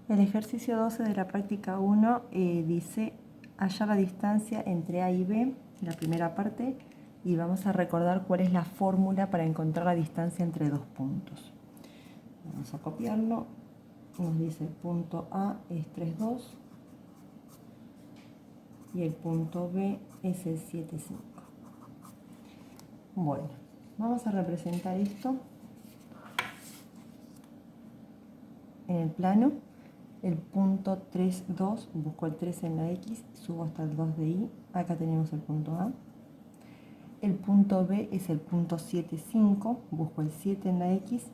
El ejercicio 12 de la práctica 1 dice hallar la distancia entre A y B, la primera parte, y vamos a recordar cuál es la fórmula para encontrar la distancia entre dos puntos. Vamos a copiarlo. Nos dice el punto A es 3,2 y el punto B es el 7,5. Bueno, vamos a representar esto en el plano. El punto 3,2, busco el 3 en la X, subo hasta el 2 de Y. Acá tenemos el punto A. El punto B es el punto 7,5, busco el 7 en la X,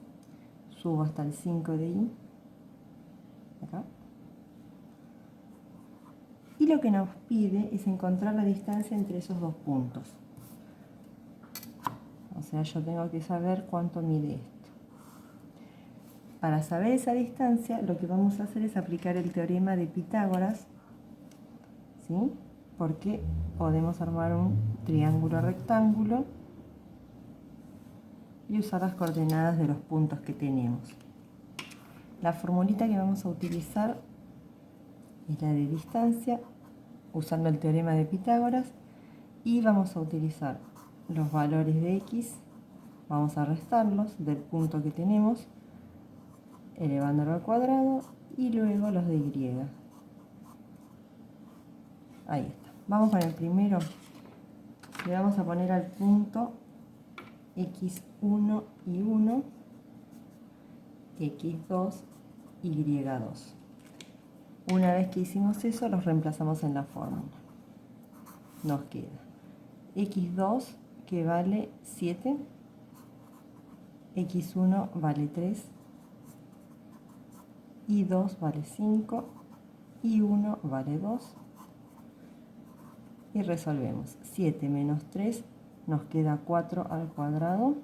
subo hasta el 5 de Y. Acá. Y lo que nos pide es encontrar la distancia entre esos dos puntos. O sea, yo tengo que saber cuánto mide esto. Para saber esa distancia, lo que vamos a hacer es aplicar el teorema de Pitágoras, ¿sí? Porque podemos armar un triángulo rectángulo y usar las coordenadas de los puntos que tenemos. La formulita que vamos a utilizar es la de distancia, usando el teorema de Pitágoras, y vamos a utilizar los valores de X, vamos a restarlos del punto que tenemos, elevándolo al cuadrado, y luego los de Y. Ahí está. Vamos con el primero. Le vamos a poner al punto X1 y 1, X2, Y2. Una vez que hicimos eso, los reemplazamos en la fórmula. Nos queda X2, que vale 7, X1 vale 3, Y2 vale 5, Y1 vale 2. Y resolvemos. 7 menos 3 nos queda 4 al cuadrado.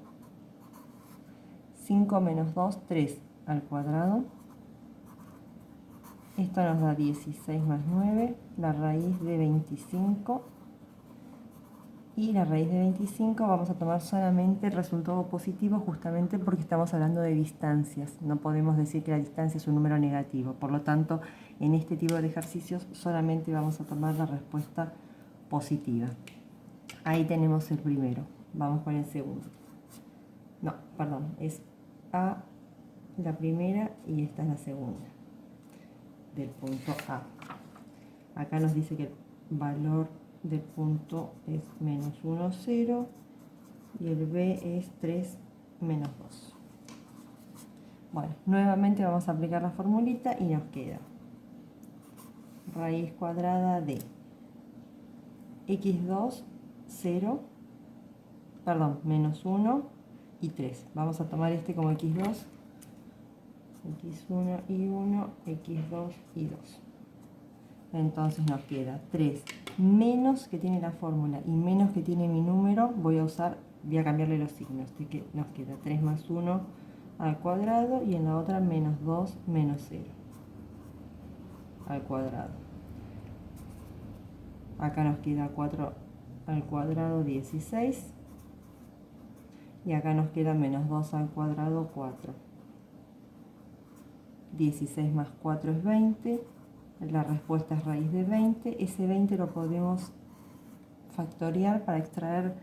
5 menos 2, 3 al cuadrado. Esto nos da 16 más 9, la raíz de 25. Y la raíz de 25 vamos a tomar solamente el resultado positivo, justamente porque estamos hablando de distancias. No podemos decir que la distancia es un número negativo. Por lo tanto, en este tipo de ejercicios solamente vamos a tomar la respuesta positiva. Ahí tenemos el primero. Vamos con el segundo. No, perdón, es A la primera y esta es la segunda del punto A. Acá nos dice que el valor del punto es menos 1, 0 y el B es 3, menos 2. Bueno, nuevamente vamos a aplicar la formulita y nos queda raíz cuadrada de X2, 0, perdón, menos 1 y 3. Vamos a tomar este como X2, X1 y 1, X2 y 2. Entonces nos queda 3 menos que tiene la fórmula y menos que tiene mi número. Voy a cambiarle los signos. Así que nos queda 3 más 1 al cuadrado y en la otra menos 2 menos 0 al cuadrado. Acá nos queda 4 al cuadrado, 16. Y acá nos queda menos 2 al cuadrado, 4. 16 más 4 es 20. La respuesta es raíz de 20. Ese 20 lo podemos factoriar para extraer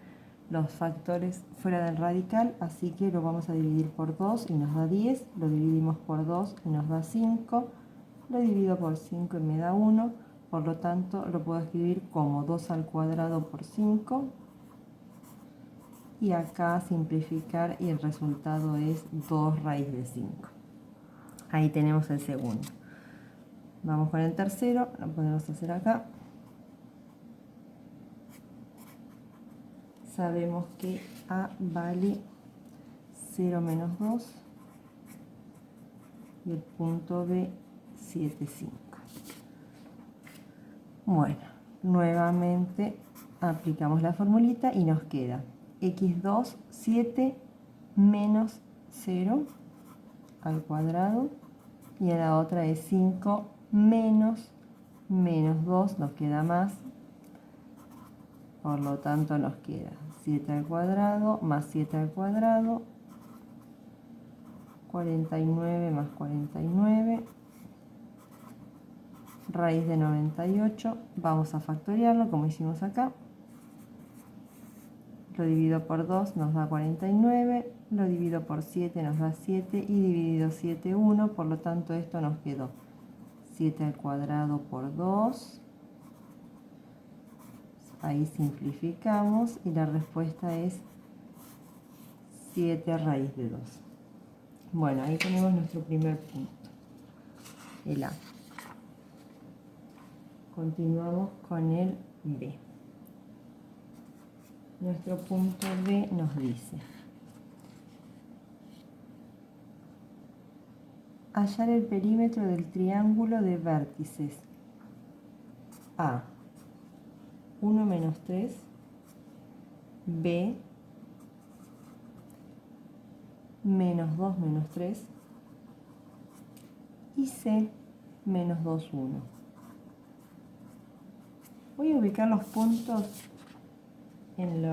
los factores fuera del radical. Así que lo vamos a dividir por 2 y nos da 10. Lo dividimos por 2 y nos da 5. Lo divido por 5 y me da 1. Por lo tanto, lo puedo escribir como 2 al cuadrado por 5. Y acá simplificar y el resultado es 2 raíz de 5. Ahí tenemos el segundo. Vamos con el tercero, lo podemos hacer acá. Sabemos que A vale 0 menos 2 y el punto B 7,5. Bueno, nuevamente aplicamos la formulita y nos queda X2, 7 menos 0 al cuadrado y en la otra es 5 menos 2, nos queda más, por lo tanto nos queda 7 al cuadrado más 7 al cuadrado, 49 más 49, raíz de 98, vamos a factoriarlo como hicimos acá. Lo divido por 2 nos da 49, lo divido por 7 nos da 7 y dividido 7, 1, por lo tanto esto nos quedó 7 al cuadrado por 2. Ahí simplificamos y la respuesta es 7 raíz de 2. Bueno, ahí tenemos nuestro primer punto, el A. Continuamos con el B. Nuestro punto B nos dice: hallar el perímetro del triángulo de vértices A, 1 menos 3, B, menos 2 menos 3 y C, menos 2, 1. Voy a ubicar los puntos en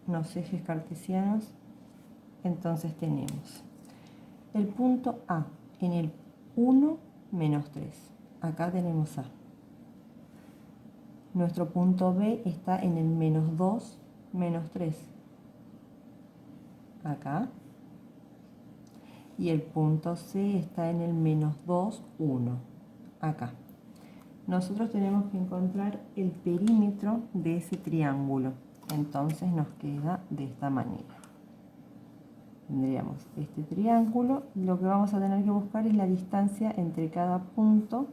unos ejes cartesianos. Entonces tenemos el punto A en el 1 menos 3. Acá tenemos A. Nuestro punto B está en el menos 2 menos 3. Acá. Y el punto C está en el menos 2, 1. Acá. Nosotros tenemos que encontrar el perímetro de ese triángulo. Entonces nos queda de esta manera. Tendríamos este triángulo. Lo que vamos a tener que buscar es la distancia entre cada punto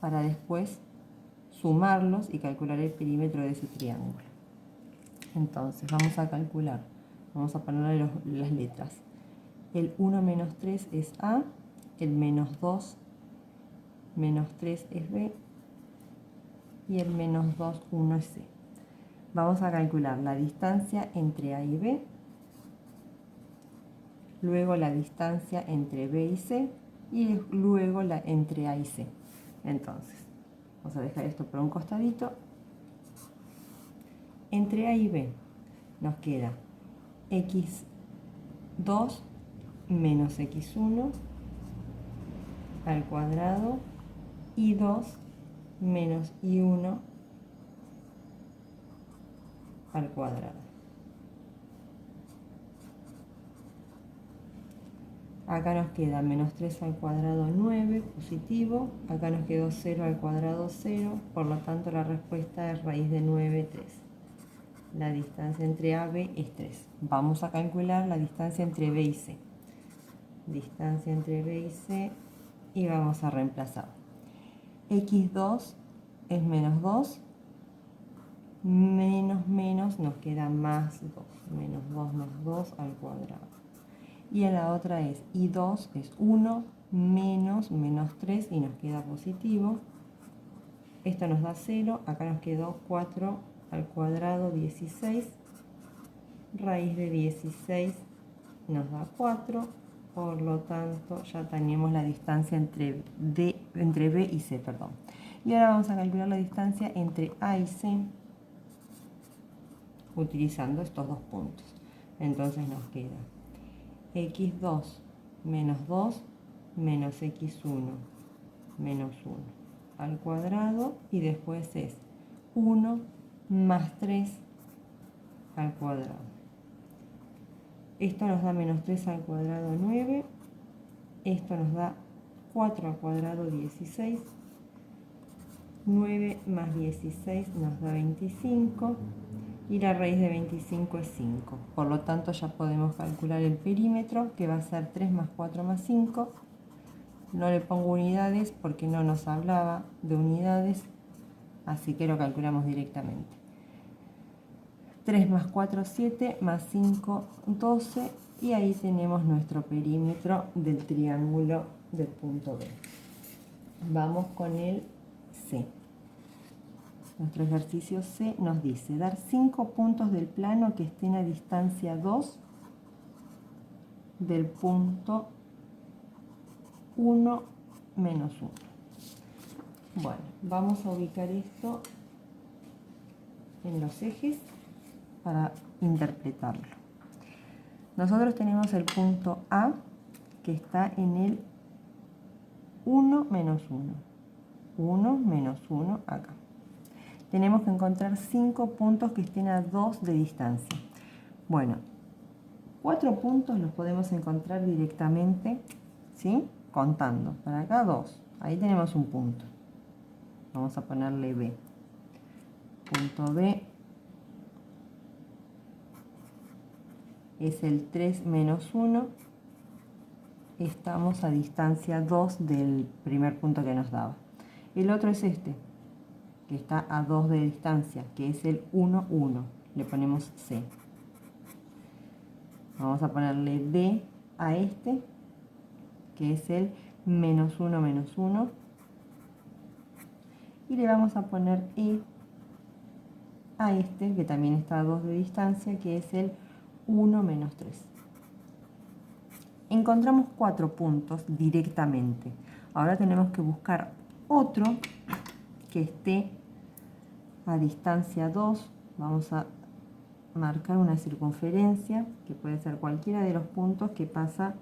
para después sumarlos y calcular el perímetro de ese triángulo. Entonces vamos a calcular. Vamos a ponerle las letras. El 1 menos 3 es A. El menos 2 menos 3 es B. Y el menos 2, 1 es C. Vamos a calcular la distancia entre A y B, luego la distancia entre B y C y luego la entre A y C. Entonces, vamos a dejar esto por un costadito. Entre A y B nos queda x2 menos x1 al cuadrado y 2 menos y1 al cuadrado. Acá nos queda menos 3 al cuadrado 9, positivo. Acá nos quedó 0 al cuadrado 0, por lo tanto la respuesta es raíz de 9, 3. La distancia entre A y B es 3. Vamos a calcular la distancia entre B y C. Distancia entre B y C y vamos a reemplazar. x2 es menos 2, menos nos queda más 2. Menos 2 más 2 al cuadrado. Y en la otra es y2 es 1 menos 3 y nos queda positivo. Esto nos da 0, acá nos quedó 4 al cuadrado 16. Raíz de 16 nos da 4, por lo tanto ya tenemos la distancia entre B y C. Y ahora vamos a calcular la distancia entre A y C utilizando estos dos puntos. Entonces nos queda x2 menos 2 menos x1 menos 1 al cuadrado y después es 1 más 3 al cuadrado. Esto nos da menos 3 al cuadrado 9, esto nos da 4 al cuadrado 16, 9 más 16 nos da 25 y la raíz de 25 es 5. Por lo tanto ya podemos calcular el perímetro, que va a ser 3 más 4 más 5. No le pongo unidades porque no nos hablaba de unidades, así que lo calculamos directamente. 3 más 4, 7, más 5, 12, y ahí tenemos nuestro perímetro del triángulo del punto B. Vamos con el C. Nuestro ejercicio C nos dice dar 5 puntos del plano que estén a distancia 2 del punto 1 menos 1. Bueno, vamos a ubicar esto en los ejes para interpretarlo. Nosotros tenemos el punto A que está en el 1 menos 1. 1 menos 1 acá. Tenemos que encontrar 5 puntos que estén a 2 de distancia. Bueno, 4 puntos los podemos encontrar directamente, ¿sí? Contando. Para acá 2. Ahí tenemos un punto. Vamos a ponerle B. Punto B es el 3 menos 1. Estamos a distancia 2 del primer punto que nos daba. El otro es este, que está a 2 de distancia, que es el 1, 1. Le ponemos C. Vamos a ponerle D a este, que es el menos 1, menos 1. Y le vamos a poner E a este, que también está a 2 de distancia, que es el 1 menos 3. Encontramos 4 puntos directamente. Ahora tenemos que buscar otro que esté a distancia 2. Vamos a marcar una circunferencia, que puede ser cualquiera de los puntos que pasa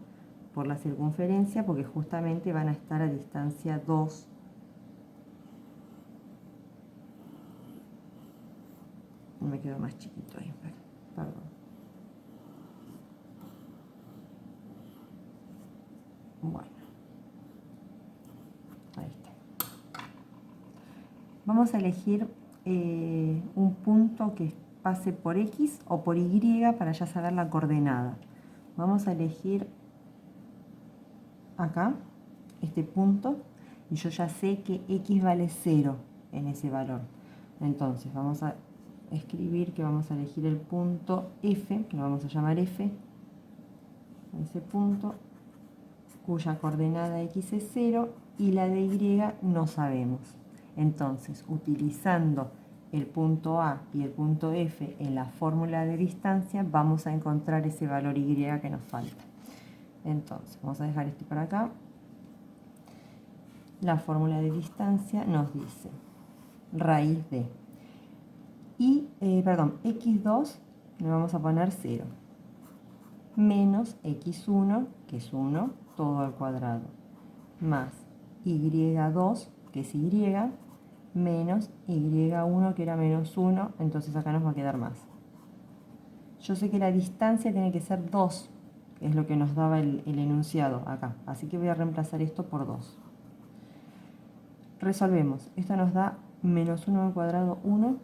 por la circunferencia, porque justamente van a estar a distancia 2. Me quedó más chiquito ahí, perdón. Bueno, ahí está. Vamos a elegir un punto que pase por X o por Y para ya saber la coordenada. Vamos a elegir acá este punto y yo ya sé que X vale 0 en ese valor. Entonces vamos a escribir que vamos a elegir el punto F, lo vamos a llamar F, ese punto cuya coordenada X es 0 y la de Y no sabemos. Entonces, utilizando el punto A y el punto F en la fórmula de distancia, vamos a encontrar ese valor Y que nos falta. Entonces, vamos a dejar este para acá. La fórmula de distancia nos dice raíz de x2 le vamos a poner 0 menos x1, que es 1, todo al cuadrado, más y2, que es y, menos y1, que era menos 1, entonces acá nos va a quedar más. Yo sé que la distancia tiene que ser 2, que es lo que nos daba el enunciado acá, así que voy a reemplazar esto por 2. Resolvemos, esto nos da menos 1 al cuadrado 1,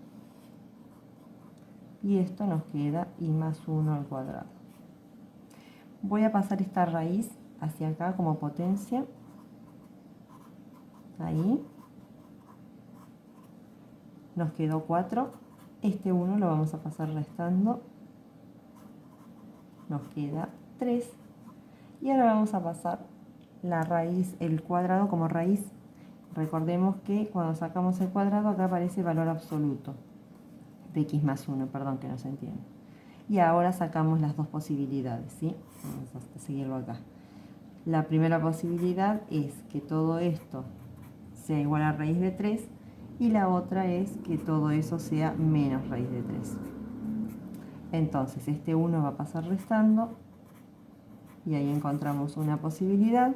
y esto nos queda y más 1 al cuadrado. Voy a pasar esta raíz hacia acá como potencia, ahí, nos quedó 4, este 1 lo vamos a pasar restando, nos queda 3, y ahora vamos a pasar la raíz, el cuadrado como raíz. Recordemos que cuando sacamos el cuadrado acá aparece valor absoluto de x más 1, perdón que no se entiende. Y ahora sacamos las dos posibilidades, ¿sí? Vamos a seguirlo acá. La primera posibilidad es que todo esto sea igual a raíz de 3 y la otra es que todo eso sea menos raíz de 3. Entonces este 1 va a pasar restando y ahí encontramos una posibilidad.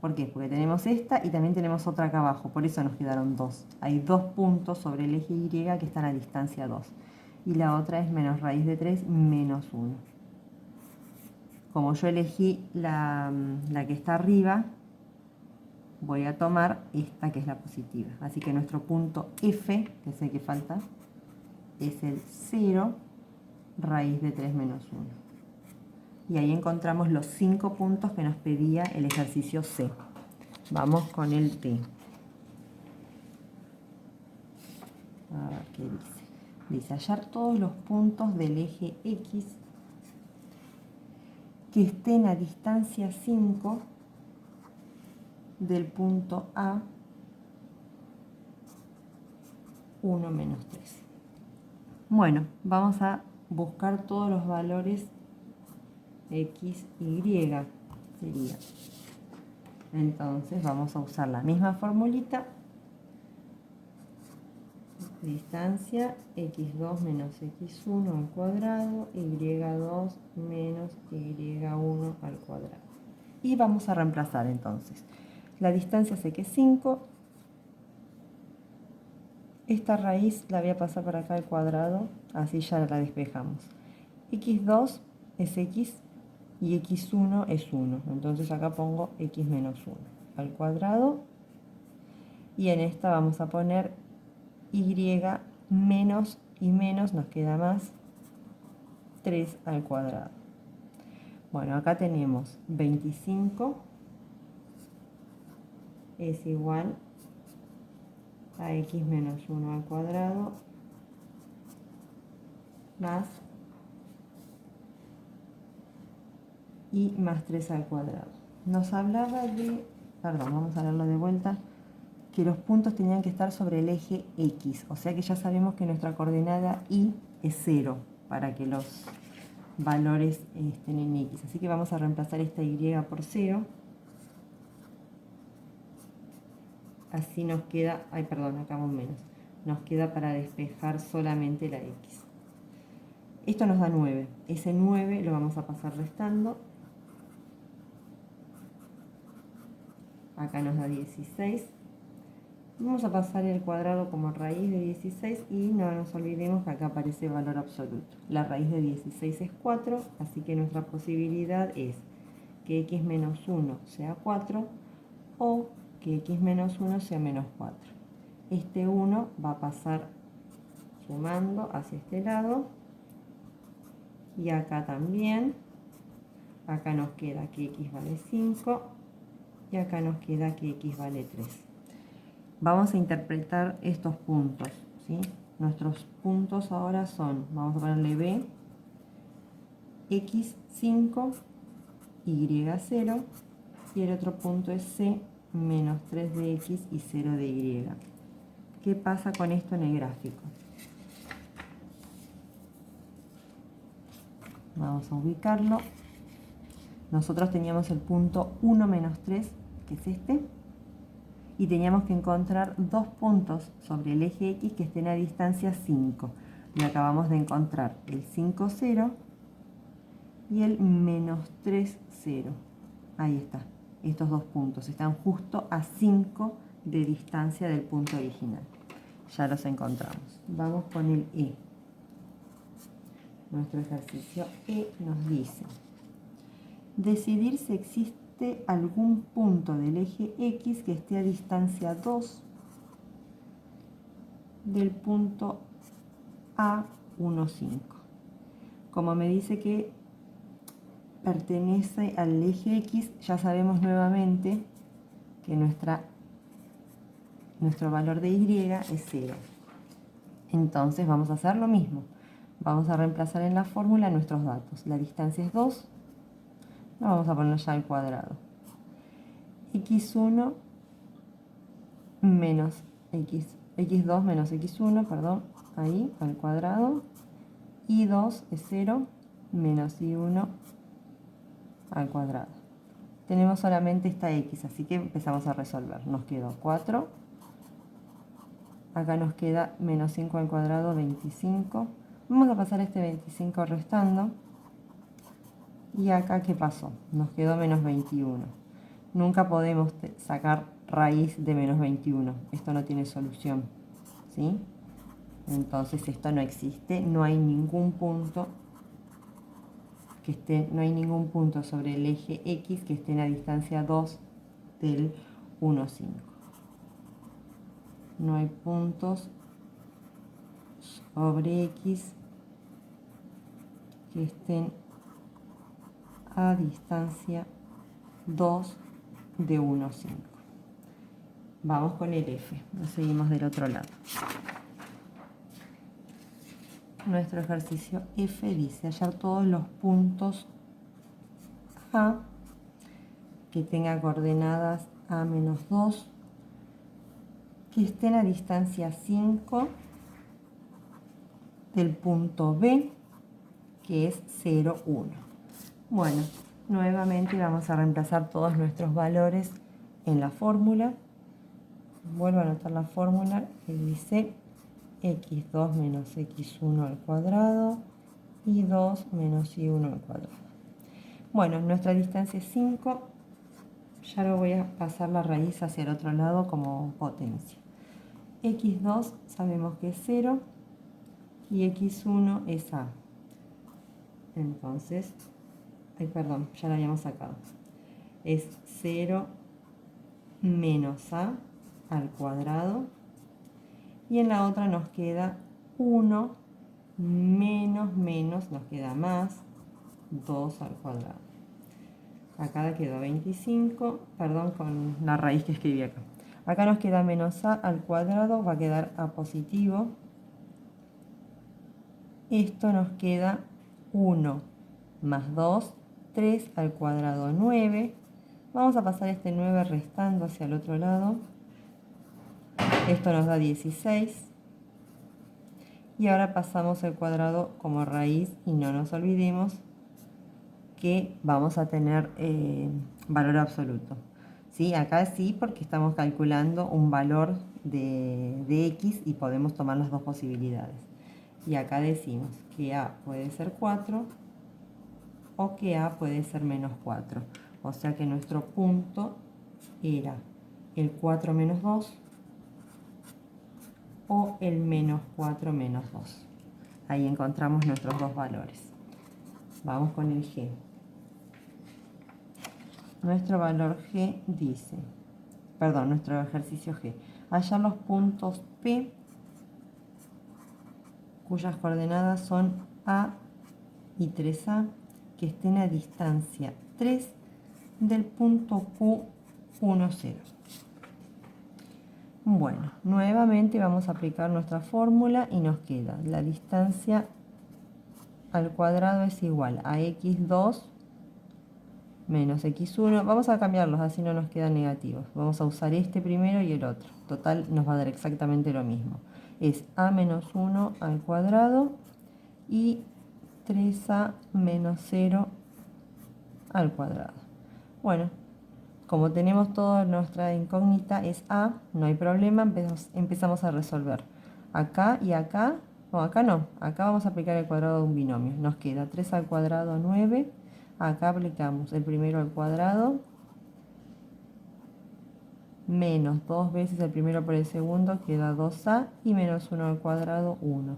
¿Por qué? Porque tenemos esta y también tenemos otra acá abajo, por eso nos quedaron 2. Hay 2 puntos sobre el eje Y que están a distancia 2. Y la otra es menos raíz de 3 menos 1. Como yo elegí la que está arriba, voy a tomar esta que es la positiva. Así que nuestro punto F, que es el que falta, es el 0 raíz de 3 menos 1. Y ahí encontramos los 5 puntos que nos pedía el ejercicio C. Vamos con el D. A ver qué dice. Dice hallar todos los puntos del eje X que estén a distancia 5 del punto A 1 menos 3. Bueno, vamos a buscar todos los valores X, Y sería. Entonces vamos a usar la misma formulita. Distancia x2 menos x1 al cuadrado, y2 menos y1 al cuadrado. Y vamos a reemplazar entonces. La distancia sé que es 5. Esta raíz la voy a pasar para acá al cuadrado, así ya la despejamos. x2 es x y x1 es 1. Entonces acá pongo x menos 1 al cuadrado. Y en esta vamos a poner y menos y menos, nos queda más 3 al cuadrado. Bueno, acá tenemos 25 es igual a x menos 1 al cuadrado más y más 3 al cuadrado. Nos hablaba de, perdón, vamos a leerlo de vuelta, que los puntos tenían que estar sobre el eje X, o sea que ya sabemos que nuestra coordenada Y es 0 para que los valores estén en X. Así que vamos a reemplazar esta Y por 0. Así nos queda, ay perdón, acá un menos, nos queda para despejar solamente la X. Esto nos da 9, ese 9 lo vamos a pasar restando. Acá nos da 16. Vamos a pasar el cuadrado como raíz de 16 y no nos olvidemos que acá aparece el valor absoluto. La raíz de 16 es 4, así que nuestra posibilidad es que x menos 1 sea 4 o que x menos 1 sea menos 4. Este 1 va a pasar sumando hacia este lado y acá también. Acá nos queda que x vale 5 y acá nos queda que x vale 3. Vamos a interpretar estos puntos, ¿sí? Nuestros puntos ahora son, vamos a ponerle B, x5, y0, y el otro punto es C, menos 3 de x y 0 de y. ¿Qué pasa con esto en el gráfico? Vamos a ubicarlo. Nosotros teníamos el punto 1 menos 3, que es este, y teníamos que encontrar dos puntos sobre el eje X que estén a distancia 5. Y acabamos de encontrar el 5, 0 y el menos 3, 0. Ahí está. Estos dos puntos están justo a 5 de distancia del punto original. Ya los encontramos. Vamos con el E. Nuestro ejercicio E nos dice decidir si existe algún punto del eje X que esté a distancia 2 del punto A15. Como me dice que pertenece al eje X, ya sabemos nuevamente que nuestro valor de Y es 0. Entonces vamos a hacer lo mismo. Vamos a reemplazar en la fórmula nuestros datos. La distancia es 2. Lo vamos a poner ya al cuadrado. x1 menos x2 menos x1, perdón, ahí al cuadrado. y2 es 0 menos y1 al cuadrado. Tenemos solamente esta x, así que empezamos a resolver. Nos quedó 4. Acá nos queda menos 5 al cuadrado, 25. Vamos a pasar este 25 restando. Y acá, ¿qué pasó? Nos quedó menos 21. Nunca podemos sacar raíz de menos 21. Esto no tiene solución, ¿sí? Entonces esto no existe. No hay ningún punto no hay ningún punto sobre el eje X que esté en la distancia 2 del 1, 5. No hay puntos sobre X que estén a distancia 2 de 1, 5. Vamos con el F, nos seguimos del otro lado. Nuestro ejercicio F dice hallar todos los puntos A que tenga coordenadas A-2 que estén a distancia 5 del punto B, que es 0, 1. Bueno, nuevamente vamos a reemplazar todos nuestros valores en la fórmula. Vuelvo a anotar la fórmula que dice x2 menos x1 al cuadrado y 2 menos y1 al cuadrado. Bueno, nuestra distancia es 5. Ya lo voy a pasar la raíz hacia el otro lado como potencia. x2 sabemos que es 0 y x1 es a. Entonces, perdón, ya lo habíamos sacado. Es 0 menos a al cuadrado. Y en la otra nos queda 1 menos, nos queda más 2 al cuadrado. Acá quedó 25, perdón, con la raíz que escribí acá. Acá nos queda menos a al cuadrado, va a quedar a positivo. Esto nos queda 1 más 2, 3 al cuadrado, 9. Vamos a pasar este 9 restando hacia el otro lado. Esto nos da 16. Y ahora pasamos el cuadrado como raíz y no nos olvidemos que vamos a tener valor absoluto. ¿Sí? Acá sí, porque estamos calculando un valor de x y podemos tomar las dos posibilidades. Y acá decimos que a puede ser 4 o que a puede ser menos 4. O sea que nuestro punto era el 4 menos 2 o el menos 4 menos 2. Ahí encontramos nuestros dos valores. Vamos con el G. Nuestro valor G dice, perdón, nuestro ejercicio G. Hallar los puntos P cuyas coordenadas son A y 3A que estén a distancia 3 del punto Q 1, 0. Bueno, nuevamente vamos a aplicar nuestra fórmula y nos queda la distancia al cuadrado es igual a x2 menos x1. Vamos a cambiarlos, así no nos quedan negativos. Vamos a usar este primero y el otro. Total, nos va a dar exactamente lo mismo. Es a menos 1 al cuadrado y 3a menos 0 al cuadrado. Bueno, como tenemos toda nuestra incógnita es a, no hay problema, empezamos a resolver. Acá y acá, no, acá no, acá vamos a aplicar el cuadrado de un binomio. Nos queda 3 al cuadrado, 9. Acá aplicamos el primero al cuadrado, menos 2 veces el primero por el segundo, queda 2a, y menos 1 al cuadrado, 1.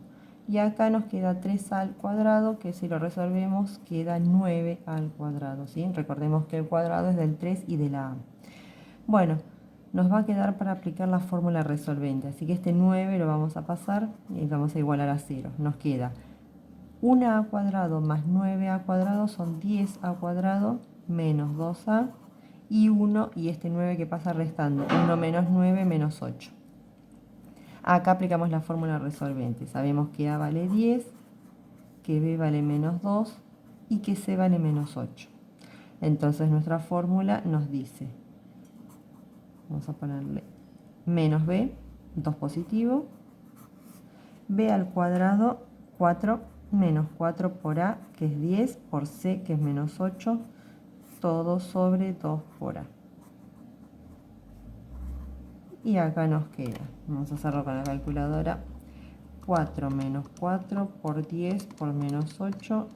Y acá nos queda 3a al cuadrado, que si lo resolvemos queda 9 al cuadrado, ¿sí? Recordemos que el cuadrado es del 3 y de la a. Bueno, nos va a quedar para aplicar la fórmula resolvente, así que este 9 lo vamos a pasar y vamos a igualar a 0. Nos queda 1a cuadrado más 9a cuadrado son 10a cuadrado menos 2a y 1, y este 9 que pasa restando, 1 menos 9 menos 8. Acá aplicamos la fórmula resolvente. Sabemos que a vale 10, que b vale menos 2 y que c vale menos 8. Entonces nuestra fórmula nos dice, vamos a ponerle menos b, 2 positivo, b al cuadrado 4 menos 4 por a, que es 10, por c, que es menos 8, todo sobre 2 por a. Y acá nos queda, vamos a hacerlo con la calculadora, 4 menos 4 por 10 por menos 8,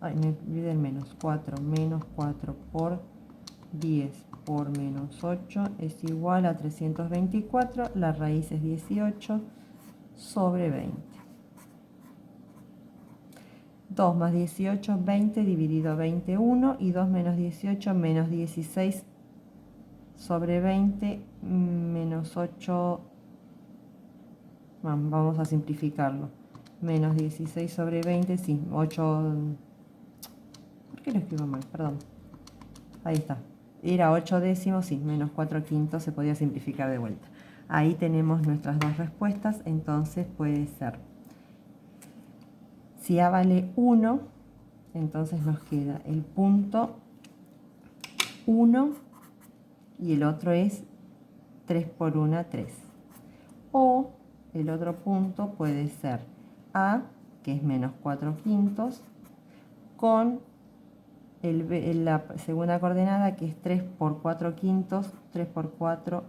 ay, me olvidé el menos, 4 menos 4 por 10 por menos 8 es igual a 324, la raíz es 18 sobre 20. 2 más 18, 20, dividido 21, y 2 menos 18, menos 16 sobre 20, menos 8, vamos a simplificarlo, menos 16 sobre 20, sí, 8, ¿por qué lo escribo mal? Perdón, ahí está, era 8 décimos, sí, menos 4 quintos, se podía simplificar de vuelta. Ahí tenemos nuestras dos respuestas, entonces puede ser, si a vale 1, entonces nos queda el punto 1 y el otro es 3 por 1, 3. O el otro punto puede ser a, que es menos 4 quintos, con la segunda coordenada, que es 3 por 4 quintos, 3 por 4,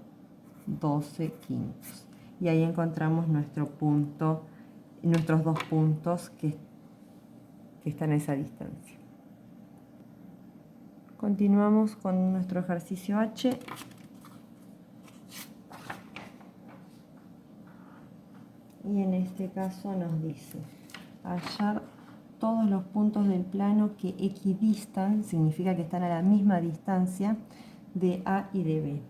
12 quintos. Y ahí encontramos nuestro punto, nuestros dos puntos que están a esa distancia. Continuamos con nuestro ejercicio H. Y en este caso nos dice hallar todos los puntos del plano que equidistan, significa que están a la misma distancia de A y de B.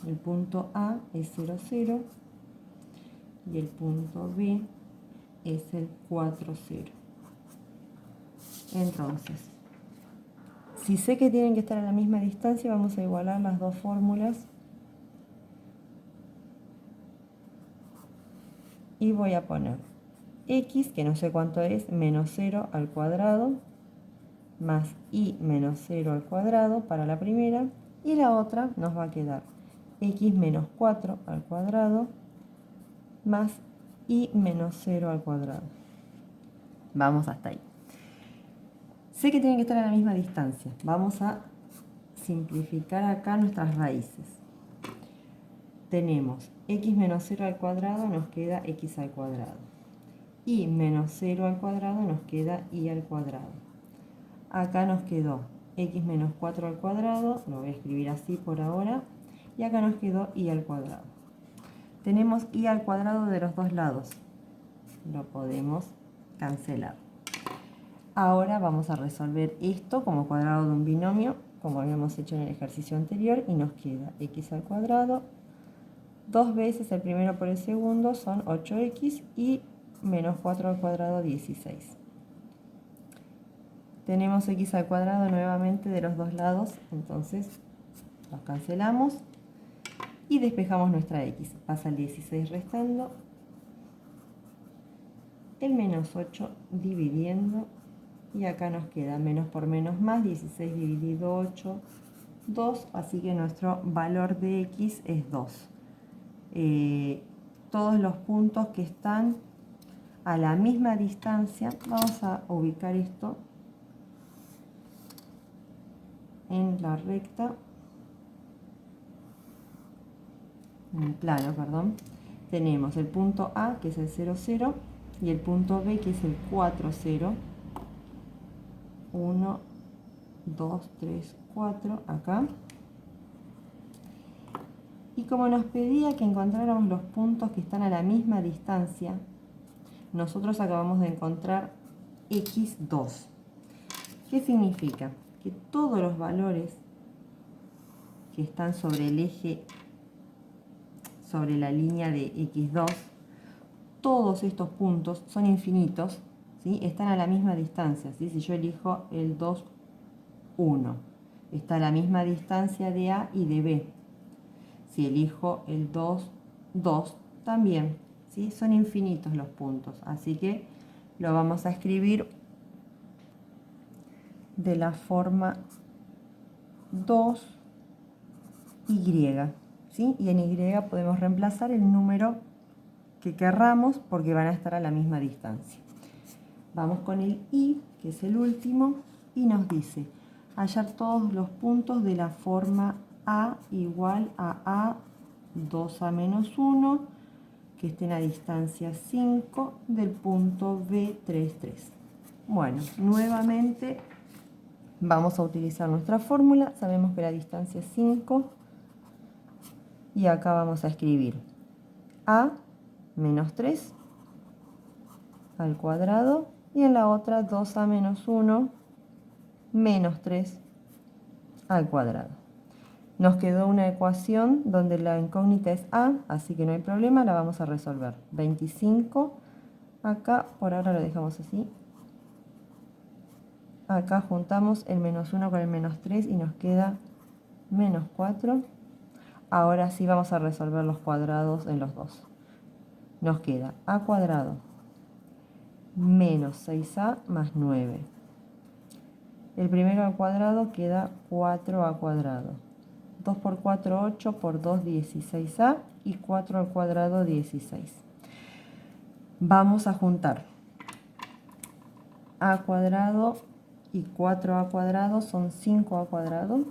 El punto A es 0, 0 y el punto B es el 4, 0. Entonces, si sé que tienen que estar a la misma distancia, vamos a igualar las dos fórmulas. Y voy a poner x, que no sé cuánto es, menos 0 al cuadrado, más y menos 0 al cuadrado para la primera. Y la otra nos va a quedar x menos 4 al cuadrado, más y menos 0 al cuadrado. Vamos hasta ahí. Sé que tienen que estar a la misma distancia. Vamos a simplificar acá nuestras raíces. Tenemos x menos 0 al cuadrado, nos queda x al cuadrado. Y menos 0 al cuadrado nos queda y al cuadrado. Acá nos quedó x menos 4 al cuadrado, lo voy a escribir así por ahora. Y acá nos quedó y al cuadrado. Tenemos y al cuadrado de los dos lados. Lo podemos cancelar. Ahora vamos a resolver esto como cuadrado de un binomio, como habíamos hecho en el ejercicio anterior, y nos queda x al cuadrado, 2 veces el primero por el segundo, son 8x, y menos 4 al cuadrado, 16. Tenemos x al cuadrado nuevamente de los dos lados, entonces los cancelamos y despejamos nuestra x. Pasa el 16 restando, el menos 8 dividiendo, y acá nos queda menos por menos más, 16 dividido 8, 2, así que nuestro valor de x es 2. Todos los puntos que están a la misma distancia, vamos a ubicar esto en la recta, en el plano, perdón. Tenemos el punto A, que es el 0, 0, y el punto B, que es el 4, 0. 1, 2, 3, 4, acá. Y como nos pedía que encontráramos los puntos que están a la misma distancia, nosotros acabamos de encontrar x2. ¿Qué significa? Que todos los valores que están sobre el eje, sobre la línea de x2, todos estos puntos son infinitos, ¿sí? Están a la misma distancia, ¿sí? Si yo elijo el 2, 1, está a la misma distancia de A y de B. Si elijo el 2, 2, también, ¿sí? Son infinitos los puntos, así que lo vamos a escribir de la forma 2y, ¿sí? Y en y podemos reemplazar el número que querramos porque van a estar a la misma distancia. Vamos con el y, que es el último, y nos dice hallar todos los puntos de la forma A igual a 2A menos 1, que estén a distancia 5 del punto B, 3, 3. Bueno, nuevamente vamos a utilizar nuestra fórmula. Sabemos que la distancia es 5 y acá vamos a escribir A menos 3 al cuadrado y en la otra 2A menos 1 menos 3 al cuadrado. Nos quedó una ecuación donde la incógnita es A, así que no hay problema, la vamos a resolver. 25, acá por ahora lo dejamos así. Acá juntamos el menos 1 con el menos 3 y nos queda menos 4. Ahora sí vamos a resolver los cuadrados en los dos. Nos queda A cuadrado menos 6A más 9. El primero al cuadrado queda 4A cuadrado. 2 por 4, 8, por 2, 16A, y 4 al cuadrado, 16. Vamos a juntar A cuadrado y 4A cuadrado, son 5A cuadrado,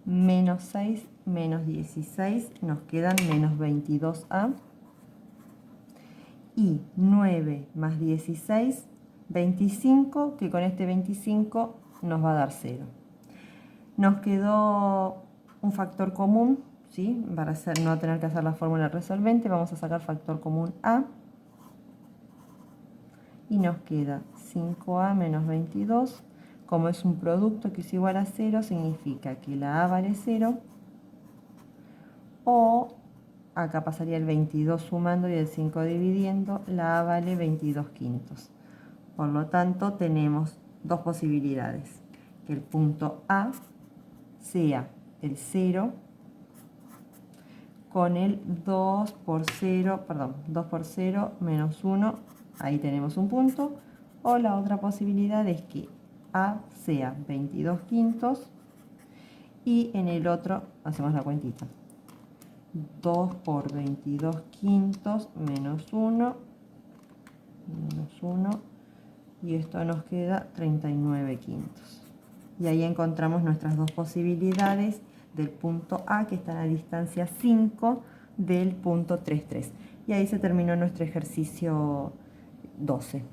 menos 6, menos 16, nos quedan menos 22A, y 9 más 16 25, que con este 25 nos va a dar 0. Nos quedó un factor común, ¿sí? Para no tener que hacer la fórmula resolvente, vamos a sacar factor común A. Y nos queda 5A menos 22. Como es un producto que es igual a 0, significa que la A vale 0. O acá pasaría el 22 sumando y el 5 dividiendo. La A vale 22 quintos. Por lo tanto, tenemos dos posibilidades. Que el punto A sea el 0 con el 2 por 0, perdón, 2 por 0 menos 1, ahí tenemos un punto. O la otra posibilidad es que A sea 22 quintos y en el otro hacemos la cuentita. 2 por 22 quintos menos 1, y esto nos queda 39 quintos. Y ahí encontramos nuestras dos posibilidades del punto A, que está a la distancia 5 del punto 3,3. Y ahí se terminó nuestro ejercicio 12.